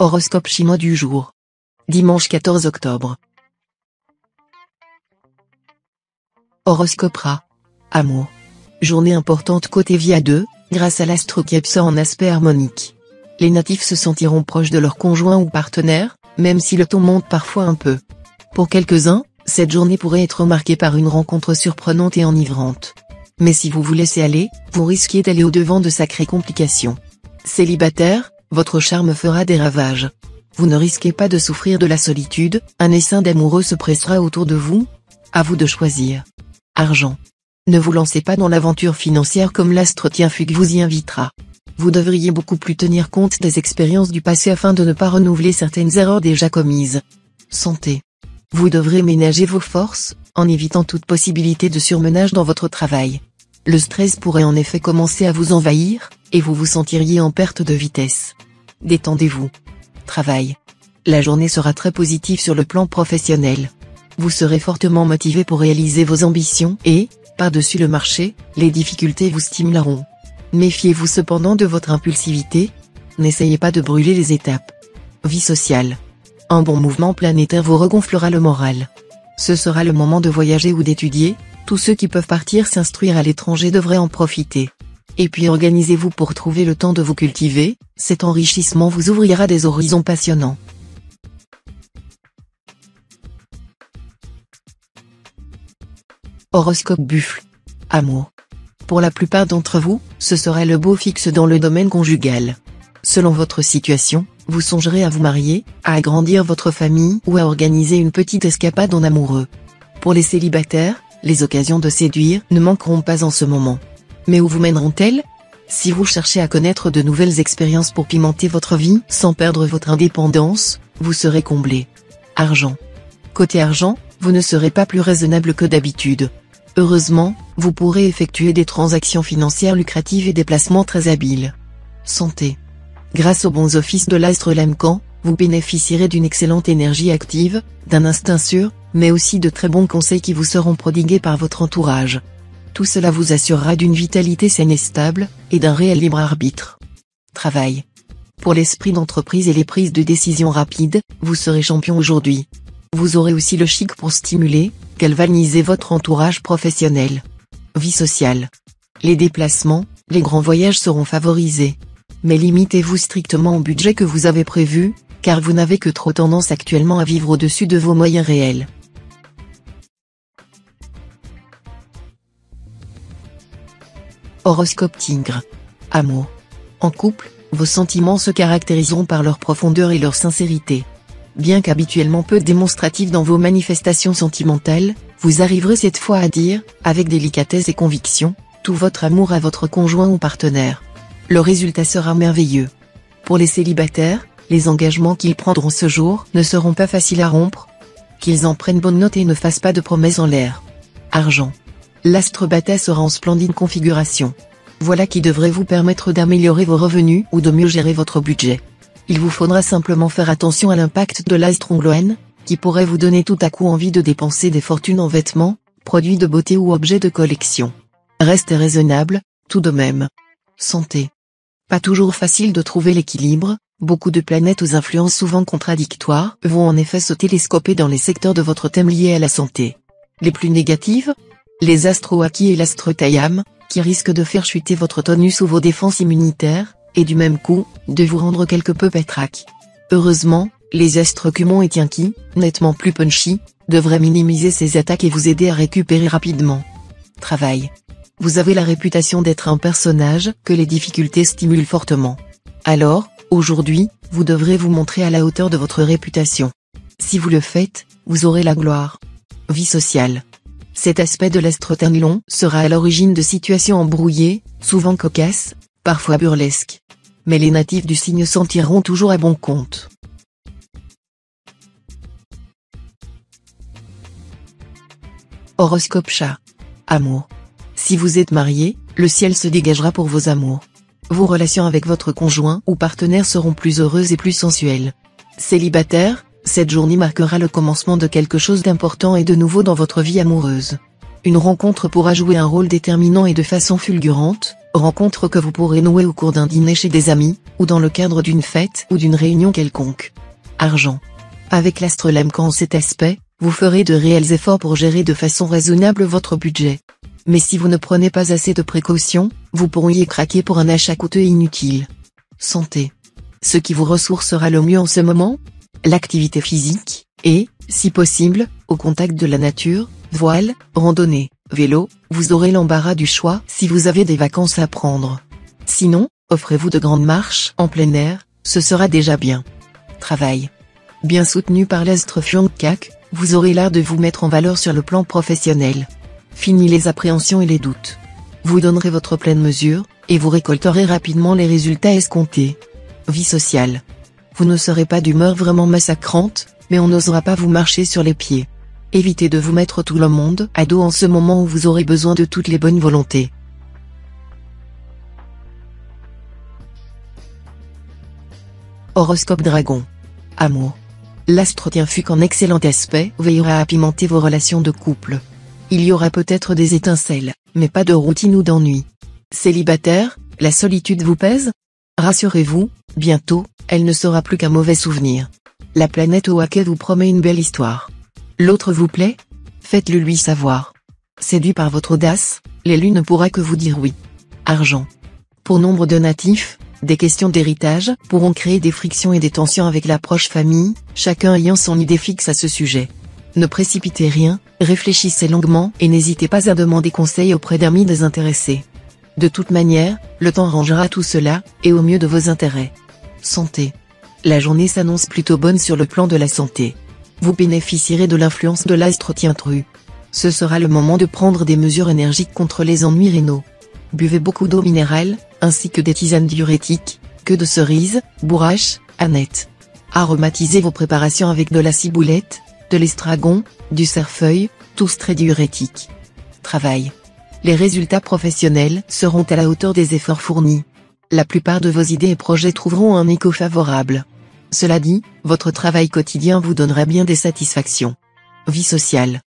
Horoscope chinois du jour. Dimanche 14 octobre. Horoscope Ra. Amour. Journée importante côté vie à deux, grâce à l'astre Kepsa en aspect harmonique. Les natifs se sentiront proches de leur conjoint ou partenaire, même si le ton monte parfois un peu. Pour quelques-uns, cette journée pourrait être marquée par une rencontre surprenante et enivrante. Mais si vous vous laissez aller, vous risquez d'aller au-devant de sacrées complications. Célibataire, votre charme fera des ravages. Vous ne risquez pas de souffrir de la solitude, un essaim d'amoureux se pressera autour de vous. À vous de choisir. Argent. Ne vous lancez pas dans l'aventure financière comme l'astre Tianfug vous y invitera. Vous devriez beaucoup plus tenir compte des expériences du passé afin de ne pas renouveler certaines erreurs déjà commises. Santé. Vous devrez ménager vos forces, en évitant toute possibilité de surmenage dans votre travail. Le stress pourrait en effet commencer à vous envahir, et vous vous sentiriez en perte de vitesse. Détendez-vous. Travail. La journée sera très positive sur le plan professionnel. Vous serez fortement motivé pour réaliser vos ambitions et, par-dessus le marché, les difficultés vous stimuleront. Méfiez-vous cependant de votre impulsivité. N'essayez pas de brûler les étapes. Vie sociale. Un bon mouvement planétaire vous regonflera le moral. Ce sera le moment de voyager ou d'étudier, tous ceux qui peuvent partir s'instruire à l'étranger devraient en profiter. Et puis organisez-vous pour trouver le temps de vous cultiver, cet enrichissement vous ouvrira des horizons passionnants. Horoscope Buffle. Amour. Pour la plupart d'entre vous, ce sera le beau fixe dans le domaine conjugal. Selon votre situation, vous songerez à vous marier, à agrandir votre famille ou à organiser une petite escapade en amoureux. Pour les célibataires, les occasions de séduire ne manqueront pas en ce moment. Mais où vous mèneront-elles? Si vous cherchez à connaître de nouvelles expériences pour pimenter votre vie sans perdre votre indépendance, vous serez comblé. Argent. Côté argent, vous ne serez pas plus raisonnable que d'habitude. Heureusement, vous pourrez effectuer des transactions financières lucratives et des placements très habiles. Santé. Grâce aux bons offices de l'astre Lemcan, vous bénéficierez d'une excellente énergie active, d'un instinct sûr, mais aussi de très bons conseils qui vous seront prodigués par votre entourage. Tout cela vous assurera d'une vitalité saine et stable, et d'un réel libre arbitre. Travail. Pour l'esprit d'entreprise et les prises de décision rapides, vous serez champion aujourd'hui. Vous aurez aussi le chic pour stimuler, galvaniser votre entourage professionnel. Vie sociale. Les déplacements, les grands voyages seront favorisés. Mais limitez-vous strictement au budget que vous avez prévu, car vous n'avez que trop tendance actuellement à vivre au-dessus de vos moyens réels. Horoscope Tigre. Amour. En couple, vos sentiments se caractériseront par leur profondeur et leur sincérité. Bien qu'habituellement peu démonstratifs dans vos manifestations sentimentales, vous arriverez cette fois à dire, avec délicatesse et conviction, tout votre amour à votre conjoint ou partenaire. Le résultat sera merveilleux. Pour les célibataires, les engagements qu'ils prendront ce jour ne seront pas faciles à rompre. Qu'ils en prennent bonne note et ne fassent pas de promesses en l'air. Argent. L'astre Bata sera en splendide configuration. Voilà qui devrait vous permettre d'améliorer vos revenus ou de mieux gérer votre budget. Il vous faudra simplement faire attention à l'impact de l'astre Ongloen, qui pourrait vous donner tout à coup envie de dépenser des fortunes en vêtements, produits de beauté ou objets de collection. Restez raisonnable, tout de même. Santé. Pas toujours facile de trouver l'équilibre, beaucoup de planètes aux influences souvent contradictoires vont en effet se télescoper dans les secteurs de votre thème liés à la santé. Les plus négatives? Les astres Aki et l'astre Tayam, qui risquent de faire chuter votre tonus ou vos défenses immunitaires, et du même coup, de vous rendre quelque peu pétraque. Heureusement, les astres Kumon et Tianqi, nettement plus punchy, devraient minimiser ces attaques et vous aider à récupérer rapidement. Travail. Vous avez la réputation d'être un personnage que les difficultés stimulent fortement. Alors, aujourd'hui, vous devrez vous montrer à la hauteur de votre réputation. Si vous le faites, vous aurez la gloire. Vie sociale. Cet aspect de l'astre Tanlon sera à l'origine de situations embrouillées, souvent cocasses, parfois burlesques. Mais les natifs du signe s'en tireront toujours à bon compte. Horoscope Chat. Amour. Si vous êtes marié, le ciel se dégagera pour vos amours. Vos relations avec votre conjoint ou partenaire seront plus heureuses et plus sensuelles. Célibataire, cette journée marquera le commencement de quelque chose d'important et de nouveau dans votre vie amoureuse. Une rencontre pourra jouer un rôle déterminant et de façon fulgurante, Rencontre que vous pourrez nouer au cours d'un dîner chez des amis, ou dans le cadre d'une fête ou d'une réunion quelconque. Argent. Avec l'astre Lemcan en cet aspect, vous ferez de réels efforts pour gérer de façon raisonnable votre budget. Mais si vous ne prenez pas assez de précautions, vous pourriez craquer pour un achat coûteux et inutile. Santé. Ce qui vous ressourcera le mieux en ce moment? L'activité physique, et, si possible, au contact de la nature, voile, randonnée, vélo, vous aurez l'embarras du choix si vous avez des vacances à prendre. Sinon, offrez-vous de grandes marches en plein air, ce sera déjà bien. Travail. Bien soutenu par l'astre Fuangkak, vous aurez l'art de vous mettre en valeur sur le plan professionnel. Fini les appréhensions et les doutes. Vous donnerez votre pleine mesure, et vous récolterez rapidement les résultats escomptés. Vie sociale. Vous ne serez pas d'humeur vraiment massacrante, mais on n'osera pas vous marcher sur les pieds. Évitez de vous mettre tout le monde à dos en ce moment où vous aurez besoin de toutes les bonnes volontés. Horoscope Dragon. Amour. L'astre Tianfuc en excellent aspect veillera à pimenter vos relations de couple. Il y aura peut-être des étincelles, mais pas de routine ou d'ennui. Célibataire, la solitude vous pèse? Rassurez-vous, bientôt, elle ne sera plus qu'un mauvais souvenir. La planète Oake vous promet une belle histoire. L'autre vous plaît? Faites-le lui savoir. Séduit par votre audace, l'élu ne pourra que vous dire oui. Argent. Pour nombre de natifs, des questions d'héritage pourront créer des frictions et des tensions avec la proche famille, chacun ayant son idée fixe à ce sujet. Ne précipitez rien, réfléchissez longuement et n'hésitez pas à demander conseil auprès d'amis désintéressés. De toute manière, le temps rangera tout cela, et au mieux de vos intérêts. Santé. La journée s'annonce plutôt bonne sur le plan de la santé. Vous bénéficierez de l'influence de l'astre Tiantru. Ce sera le moment de prendre des mesures énergiques contre les ennuis rénaux. Buvez beaucoup d'eau minérale, ainsi que des tisanes diurétiques, queue de cerise, bourrache, aneth. Aromatisez vos préparations avec de la ciboulette, de l'estragon, du cerfeuil, tous très diurétiques. Travail. Les résultats professionnels seront à la hauteur des efforts fournis. La plupart de vos idées et projets trouveront un écho favorable. Cela dit, votre travail quotidien vous donnera bien des satisfactions. Vie sociale.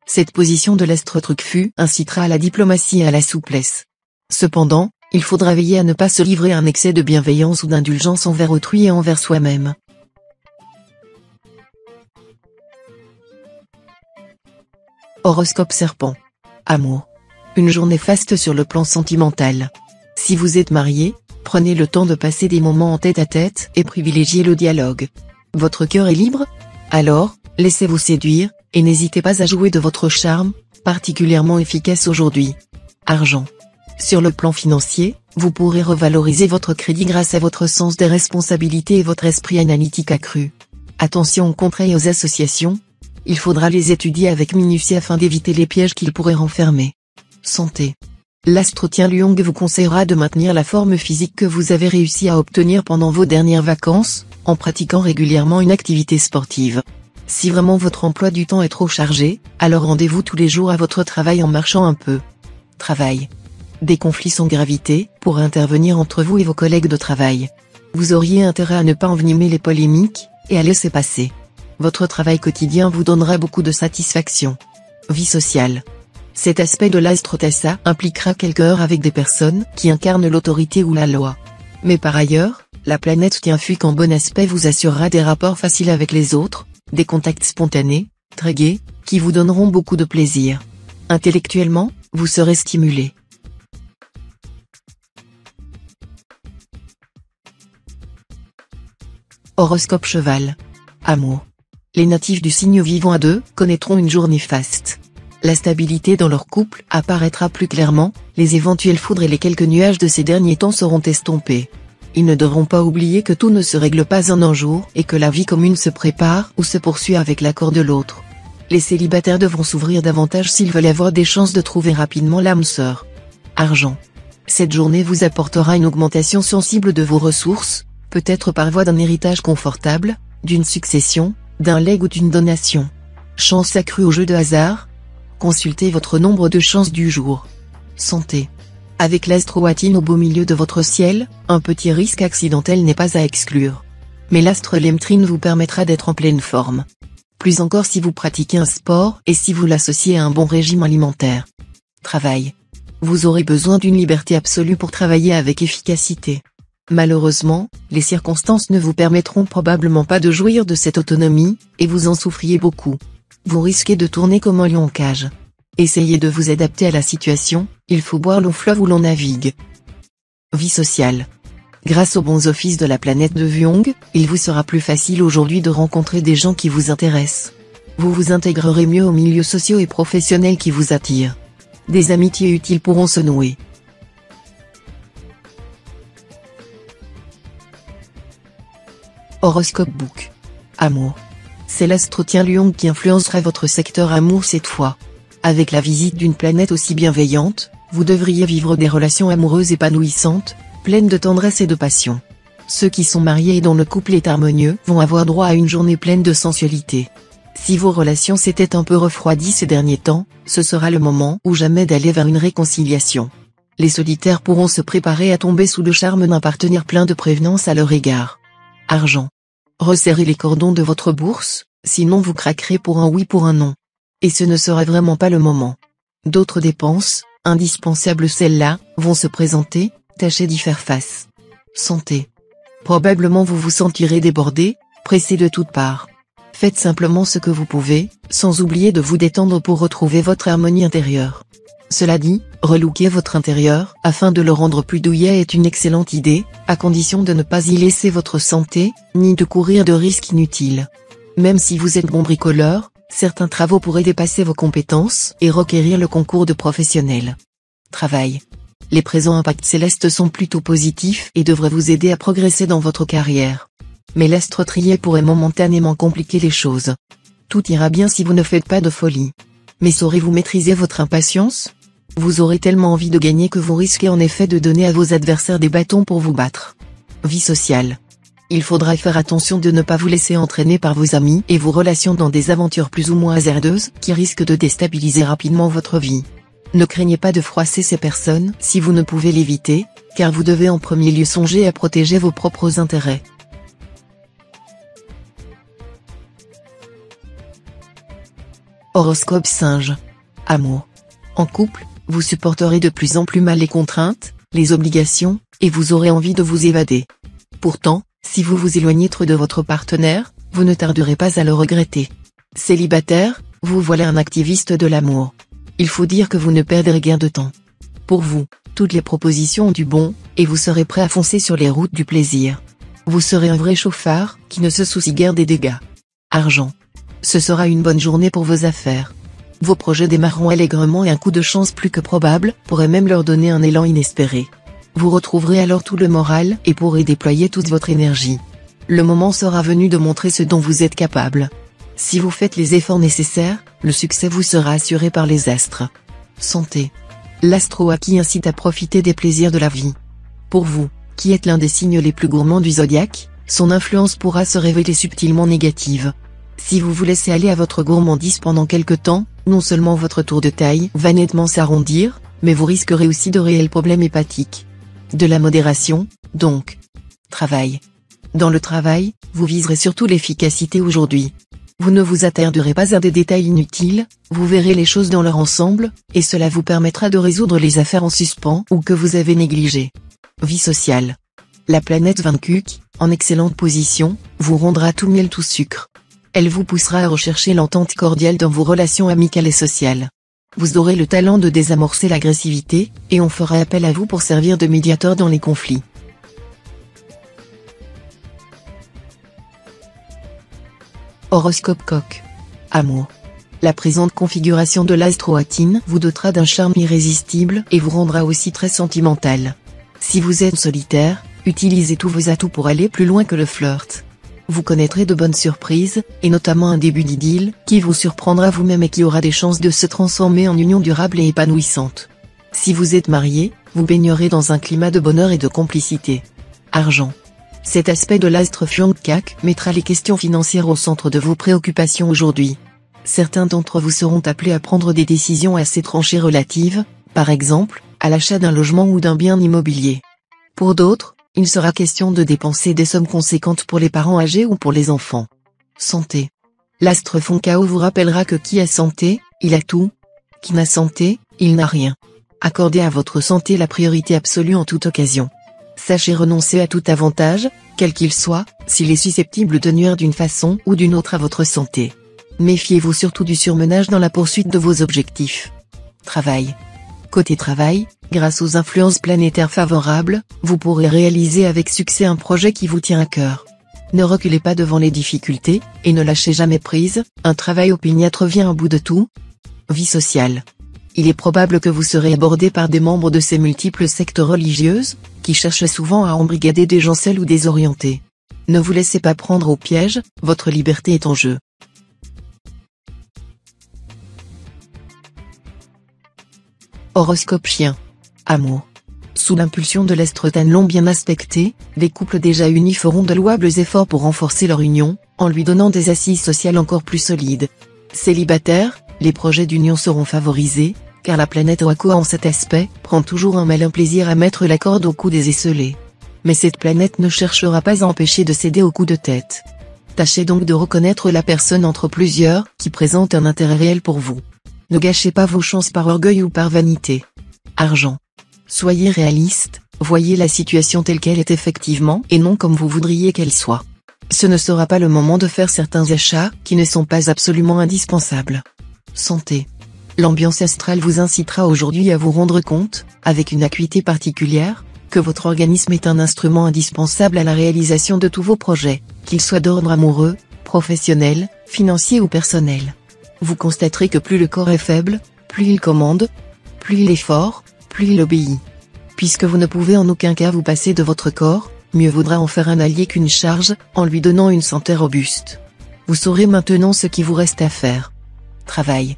Cette position de l'astre Trucfu incitera à la diplomatie et à la souplesse. Cependant, il faudra veiller à ne pas se livrer à un excès de bienveillance ou d'indulgence envers autrui et envers soi-même. Horoscope Serpent. Amour. Une journée faste sur le plan sentimental. Si vous êtes marié, prenez le temps de passer des moments en tête-à-tête et privilégiez le dialogue. Votre cœur est libre? Alors, laissez-vous séduire, et n'hésitez pas à jouer de votre charme, particulièrement efficace aujourd'hui. Argent. Sur le plan financier, vous pourrez revaloriser votre crédit grâce à votre sens des responsabilités et votre esprit analytique accru. Attention aux contrats et aux associations. Il faudra les étudier avec minutie afin d'éviter les pièges qu'ils pourraient renfermer. Santé. L'astre Tianluong vous conseillera de maintenir la forme physique que vous avez réussi à obtenir pendant vos dernières vacances, en pratiquant régulièrement une activité sportive. Si vraiment votre emploi du temps est trop chargé, alors rendez-vous tous les jours à votre travail en marchant un peu. Travail. Des conflits sans gravité pourraient intervenir entre vous et vos collègues de travail. Vous auriez intérêt à ne pas envenimer les polémiques, et à laisser passer. Votre travail quotidien vous donnera beaucoup de satisfaction. Vie sociale. Cet aspect de l'astre Tassa impliquera quelques heures avec des personnes qui incarnent l'autorité ou la loi. Mais par ailleurs, la planète Tianfuc en bon aspect vous assurera des rapports faciles avec les autres, des contacts spontanés, très gais, qui vous donneront beaucoup de plaisir. Intellectuellement, vous serez stimulé. Horoscope Cheval. Amour. Les natifs du signe vivant à 2 connaîtront une journée faste. La stabilité dans leur couple apparaîtra plus clairement, les éventuelles foudres et les quelques nuages de ces derniers temps seront estompés. Ils ne devront pas oublier que tout ne se règle pas en un jour et que la vie commune se prépare ou se poursuit avec l'accord de l'autre. Les célibataires devront s'ouvrir davantage s'ils veulent avoir des chances de trouver rapidement l'âme sœur. Argent. Cette journée vous apportera une augmentation sensible de vos ressources, peut-être par voie d'un héritage confortable, d'une succession, d'un legs ou d'une donation. Chance accrue au jeu de hasard. Consultez votre nombre de chances du jour. Santé. Avec l'astre Watine au beau milieu de votre ciel, un petit risque accidentel n'est pas à exclure. Mais l'astre Lemtrine vous permettra d'être en pleine forme. Plus encore si vous pratiquez un sport et si vous l'associez à un bon régime alimentaire. Travail. Vous aurez besoin d'une liberté absolue pour travailler avec efficacité. Malheureusement, les circonstances ne vous permettront probablement pas de jouir de cette autonomie, et vous en souffriez beaucoup. Vous risquez de tourner comme un lion en cage. Essayez de vous adapter à la situation, il faut boire l'eau fleuve où l'on navigue. Vie sociale. Grâce aux bons offices de la planète de Vyong, il vous sera plus facile aujourd'hui de rencontrer des gens qui vous intéressent. Vous vous intégrerez mieux aux milieux sociaux et professionnels qui vous attirent. Des amitiés utiles pourront se nouer. Horoscope Book. Amour. C'est l'astre Tien Lyong qui influencera votre secteur amour cette fois. Avec la visite d'une planète aussi bienveillante, vous devriez vivre des relations amoureuses épanouissantes, pleines de tendresse et de passion. Ceux qui sont mariés et dont le couple est harmonieux vont avoir droit à une journée pleine de sensualité. Si vos relations s'étaient un peu refroidies ces derniers temps, ce sera le moment ou jamais d'aller vers une réconciliation. Les solitaires pourront se préparer à tomber sous le charme d'un partenaire plein de prévenance à leur égard. Argent. Resserrez les cordons de votre bourse, sinon vous craquerez pour un oui pour un non. Et ce ne sera vraiment pas le moment. D'autres dépenses, indispensables celles-là, vont se présenter, tâchez d'y faire face. Santé. Probablement vous vous sentirez débordé, pressé de toutes parts. Faites simplement ce que vous pouvez, sans oublier de vous détendre pour retrouver votre harmonie intérieure. Cela dit, relooker votre intérieur afin de le rendre plus douillet est une excellente idée, à condition de ne pas y laisser votre santé, ni de courir de risques inutiles. Même si vous êtes bon bricoleur, certains travaux pourraient dépasser vos compétences et requérir le concours de professionnels. Travail. Les présents impacts célestes sont plutôt positifs et devraient vous aider à progresser dans votre carrière. Mais l'astre trié pourrait momentanément compliquer les choses. Tout ira bien si vous ne faites pas de folie. Mais saurez-vous maîtriser votre impatience ? Vous aurez tellement envie de gagner que vous risquez en effet de donner à vos adversaires des bâtons pour vous battre. Vie sociale. Il faudra faire attention de ne pas vous laisser entraîner par vos amis et vos relations dans des aventures plus ou moins hasardeuses qui risquent de déstabiliser rapidement votre vie. Ne craignez pas de froisser ces personnes si vous ne pouvez l'éviter, car vous devez en premier lieu songer à protéger vos propres intérêts. Horoscope Singe. Amour. En couple, vous supporterez de plus en plus mal les contraintes, les obligations, et vous aurez envie de vous évader. Pourtant, si vous vous éloignez trop de votre partenaire, vous ne tarderez pas à le regretter. Célibataire, vous voilà un activiste de l'amour. Il faut dire que vous ne perdrez guère de temps. Pour vous, toutes les propositions ont du bon, et vous serez prêt à foncer sur les routes du plaisir. Vous serez un vrai chauffard, qui ne se soucie guère des dégâts. Argent. Ce sera une bonne journée pour vos affaires. Vos projets démarreront allègrement et un coup de chance plus que probable pourrait même leur donner un élan inespéré. Vous retrouverez alors tout le moral et pourrez déployer toute votre énergie. Le moment sera venu de montrer ce dont vous êtes capable. Si vous faites les efforts nécessaires, le succès vous sera assuré par les astres. Santé. L'astro-aki incite à profiter des plaisirs de la vie. Pour vous, qui êtes l'un des signes les plus gourmands du zodiaque, son influence pourra se révéler subtilement négative. Si vous vous laissez aller à votre gourmandise pendant quelque temps, non seulement votre tour de taille va nettement s'arrondir, mais vous risquerez aussi de réels problèmes hépatiques. De la modération, donc. Travail. Dans le travail, vous viserez surtout l'efficacité aujourd'hui. Vous ne vous attarderez pas à des détails inutiles, vous verrez les choses dans leur ensemble, et cela vous permettra de résoudre les affaires en suspens ou que vous avez négligées. Vie sociale. La planète Vankuk, en excellente position, vous rendra tout miel tout sucre. Elle vous poussera à rechercher l'entente cordiale dans vos relations amicales et sociales. Vous aurez le talent de désamorcer l'agressivité, et on fera appel à vous pour servir de médiateur dans les conflits. Horoscope Coq. Amour. La présente configuration de l'astro-atine vous dotera d'un charme irrésistible et vous rendra aussi très sentimental. Si vous êtes solitaire, utilisez tous vos atouts pour aller plus loin que le flirt. Vous connaîtrez de bonnes surprises, et notamment un début d'idylle, qui vous surprendra vous-même et qui aura des chances de se transformer en union durable et épanouissante. Si vous êtes marié, vous baignerez dans un climat de bonheur et de complicité. Argent. Cet aspect de l'astre Fyongkak mettra les questions financières au centre de vos préoccupations aujourd'hui. Certains d'entre vous seront appelés à prendre des décisions assez tranchées relatives, par exemple, à l'achat d'un logement ou d'un bien immobilier. Pour d'autres, il sera question de dépenser des sommes conséquentes pour les parents âgés ou pour les enfants. Santé. L'astre Fonkao vous rappellera que qui a santé, il a tout. Qui n'a santé, il n'a rien. Accordez à votre santé la priorité absolue en toute occasion. Sachez renoncer à tout avantage, quel qu'il soit, s'il est susceptible de nuire d'une façon ou d'une autre à votre santé. Méfiez-vous surtout du surmenage dans la poursuite de vos objectifs. Travail. Côté travail, grâce aux influences planétaires favorables, vous pourrez réaliser avec succès un projet qui vous tient à cœur. Ne reculez pas devant les difficultés, et ne lâchez jamais prise, un travail opiniâtre vient au bout de tout. Vie sociale. Il est probable que vous serez abordé par des membres de ces multiples sectes religieuses, qui cherchent souvent à embrigader des gens seuls ou désorientés. Ne vous laissez pas prendre au piège, votre liberté est en jeu. Horoscope chien. Amour. Sous l'impulsion de l'estrotane long bien aspecté, les couples déjà unis feront de louables efforts pour renforcer leur union, en lui donnant des assises sociales encore plus solides. Célibataires, les projets d'union seront favorisés, car la planète Oako en cet aspect prend toujours un malin plaisir à mettre la corde au cou des esselés. Mais cette planète ne cherchera pas à empêcher de céder au coup de tête. Tâchez donc de reconnaître la personne entre plusieurs qui présente un intérêt réel pour vous. Ne gâchez pas vos chances par orgueil ou par vanité. Argent. Soyez réaliste, voyez la situation telle qu'elle est effectivement et non comme vous voudriez qu'elle soit. Ce ne sera pas le moment de faire certains achats qui ne sont pas absolument indispensables. Santé. L'ambiance astrale vous incitera aujourd'hui à vous rendre compte, avec une acuité particulière, que votre organisme est un instrument indispensable à la réalisation de tous vos projets, qu'ils soient d'ordre amoureux, professionnel, financier ou personnel. Vous constaterez que plus le corps est faible, plus il commande, plus il est fort, plus il obéit. Puisque vous ne pouvez en aucun cas vous passer de votre corps, mieux vaudra en faire un allié qu'une charge, en lui donnant une santé robuste. Vous saurez maintenant ce qui vous reste à faire. Travail.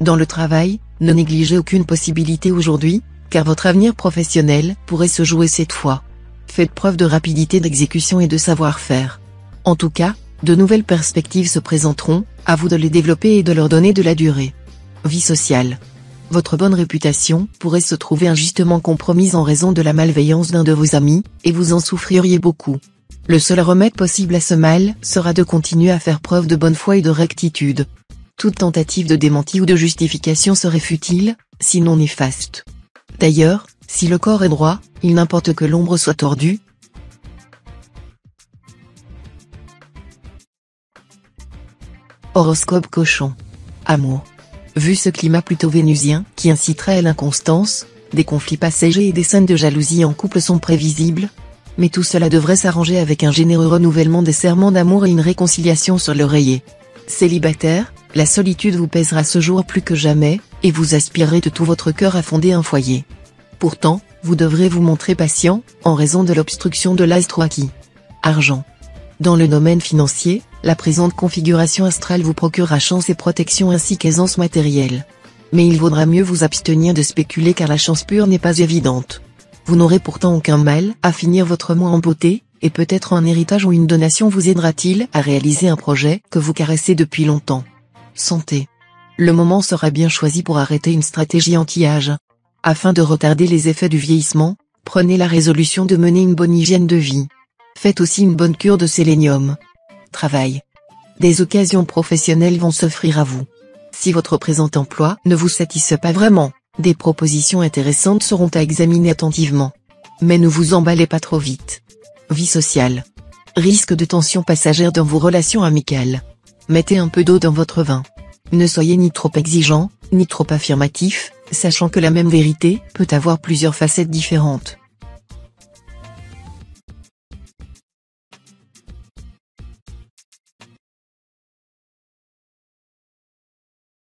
Dans le travail, ne négligez aucune possibilité aujourd'hui, car votre avenir professionnel pourrait se jouer cette fois. Faites preuve de rapidité d'exécution et de savoir-faire. En tout cas, de nouvelles perspectives se présenteront, à vous de les développer et de leur donner de la durée. Vie sociale. Votre bonne réputation pourrait se trouver injustement compromise en raison de la malveillance d'un de vos amis, et vous en souffririez beaucoup. Le seul remède possible à ce mal sera de continuer à faire preuve de bonne foi et de rectitude. Toute tentative de démenti ou de justification serait futile, sinon néfaste. D'ailleurs, si le corps est droit, il n'importe que l'ombre soit tordue. Horoscope cochon. Amour. Vu ce climat plutôt vénusien qui inciterait à l'inconstance, des conflits passagers et des scènes de jalousie en couple sont prévisibles, mais tout cela devrait s'arranger avec un généreux renouvellement des serments d'amour et une réconciliation sur l'oreiller. Célibataire, la solitude vous pèsera ce jour plus que jamais, et vous aspirerez de tout votre cœur à fonder un foyer. Pourtant, vous devrez vous montrer patient, en raison de l'obstruction de l'astre Oaki. Argent. Dans le domaine financier, la présente configuration astrale vous procurera chance et protection ainsi qu'aisance matérielle. Mais il vaudra mieux vous abstenir de spéculer car la chance pure n'est pas évidente. Vous n'aurez pourtant aucun mal à finir votre mois en beauté, et peut-être un héritage ou une donation vous aidera-t-il à réaliser un projet que vous caressez depuis longtemps. Santé. Le moment sera bien choisi pour arrêter une stratégie anti-âge. Afin de retarder les effets du vieillissement, prenez la résolution de mener une bonne hygiène de vie. Faites aussi une bonne cure de sélénium. Travail. Des occasions professionnelles vont s'offrir à vous. Si votre présent emploi ne vous satisfait pas vraiment, des propositions intéressantes seront à examiner attentivement. Mais ne vous emballez pas trop vite. Vie sociale. Risque de tension passagère dans vos relations amicales. Mettez un peu d'eau dans votre vin. Ne soyez ni trop exigeant, ni trop affirmatif, sachant que la même vérité peut avoir plusieurs facettes différentes.